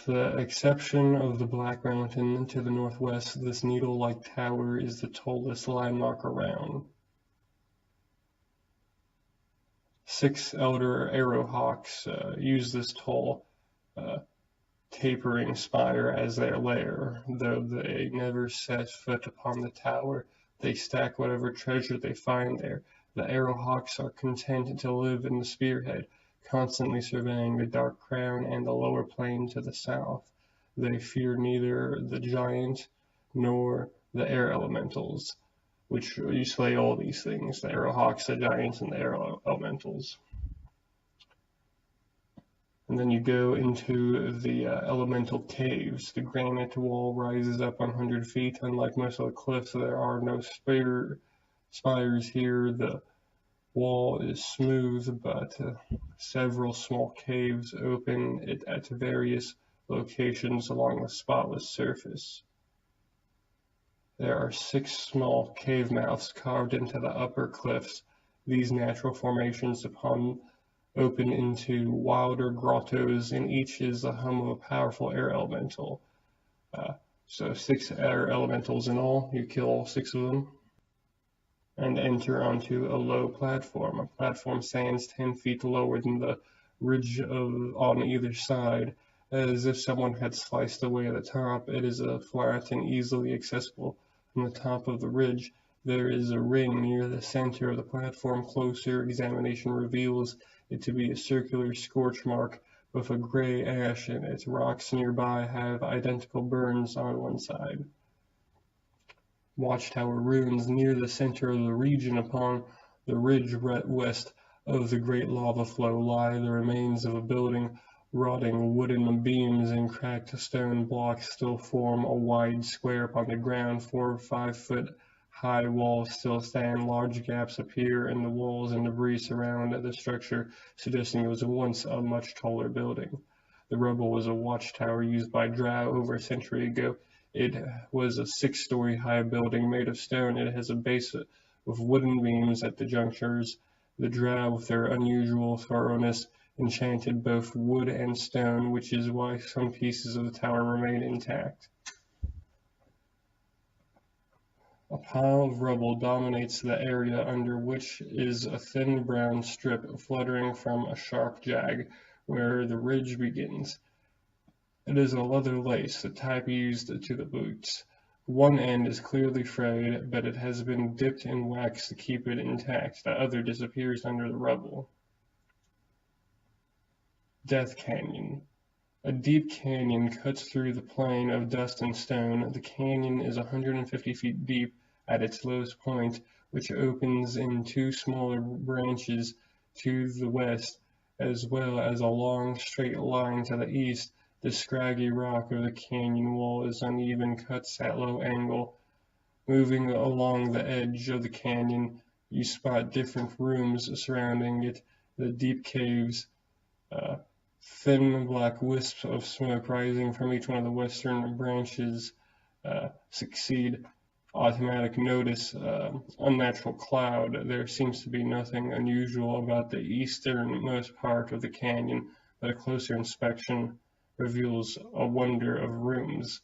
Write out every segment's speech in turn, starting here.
With the exception of the Black Mountain to the northwest, this needle-like tower is the tallest landmark around. 6 elder arrowhawks use this tall, tapering spire as their lair. Though they never set foot upon the tower, they stack whatever treasure they find there. The arrowhawks are content to live in the spearhead, constantly surveying the DARKCROWN and the lower plain to the south. They fear neither the giant nor the air elementals, which you slay all these things, the arrowhawks, the giants, and the air elementals. And then you go into the elemental caves. The granite wall rises up 100 feet. Unlike most of the cliffs, there are no spires here. The wall is smooth, but several small caves open at various locations along the spotless surface. There are 6 small cave mouths carved into the upper cliffs. These natural formations open into wilder grottos, and each is the home of a powerful air elemental. So 6 air elementals in all. You kill all 6 of them and enter onto a low platform. A platform stands 10 feet lower than the ridge on either side, as if someone had sliced away the top. It is flat and easily accessible from the top of the ridge. There is a ring near the center of the platform. Closer examination reveals it to be a circular scorch mark with a gray ash in it. Rocks nearby have identical burns on one side. Watchtower ruins near the center of the region. Upon the ridge west of the great lava flow lie the remains of a building. Rotting wooden beams and cracked stone blocks still form a wide square upon the ground. 4 or 5 foot high walls still stand. Large gaps appear in the walls, and debris surround the structure, suggesting it was once a much taller building. The rubble was a watchtower used by Drow over a century ago. It was a 6-story high building made of stone. It has a base with wooden beams at the junctures. The Drow, with their unusual thoroughness, enchanted both wood and stone, which is why some pieces of the tower remain intact. A pile of rubble dominates the area, under which is a thin brown strip fluttering from a sharp jag where the ridge begins. It is a leather lace, the type used to the boots. One end is clearly frayed, but it has been dipped in wax to keep it intact. The other disappears under the rubble. Death Canyon. A deep canyon cuts through the plain of dust and stone. The canyon is 150 feet deep at its lowest point, which opens in 2 smaller branches to the west, as well as a long straight line to the east. The scraggy rock of the canyon wall is uneven, cuts at low angle. Moving along the edge of the canyon, you spot different rooms surrounding it. The deep caves, thin black wisps of smoke rising from each one of the western branches succeed. Automatic notice, unnatural cloud. There seems to be nothing unusual about the easternmost part of the canyon, but a closer inspection reveals a wonder of rooms.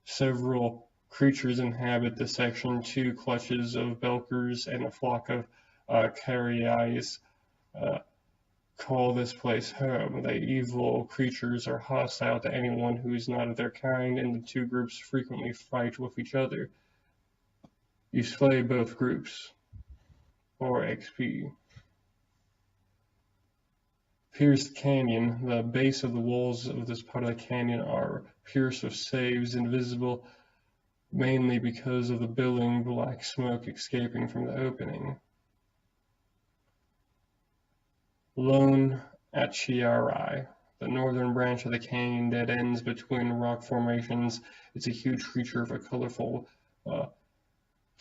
Several creatures inhabit the section. 2 clutches of belkers and a flock of carriais call this place home. The evil creatures are hostile to anyone who is not of their kind, and the 2 groups frequently fight with each other. You slay both groups for XP. Pierced Canyon. The base of the walls of this part of the canyon are pierced with saves, invisible mainly because of the billowing black smoke escaping from the opening. Lone Achiari. The northern branch of the canyon dead ends between rock formations. It's a huge creature of a colorful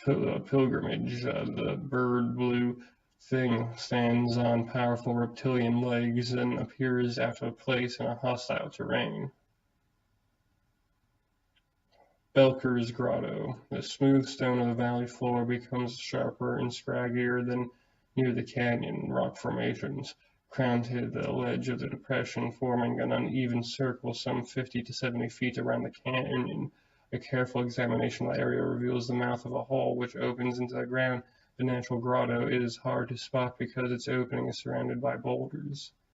pilgrimage. The bird blue thing stands on powerful reptilian legs and appears out of place in a hostile terrain. Belker's Grotto. The smooth stone of the valley floor becomes sharper and scraggier than near the canyon rock formations. crown to the ledge of the depression, forming an uneven circle some 50 to 70 feet around the canyon. A careful examination of the area reveals the mouth of a hole which opens into the ground. The natural grotto is hard to spot because its opening is surrounded by boulders.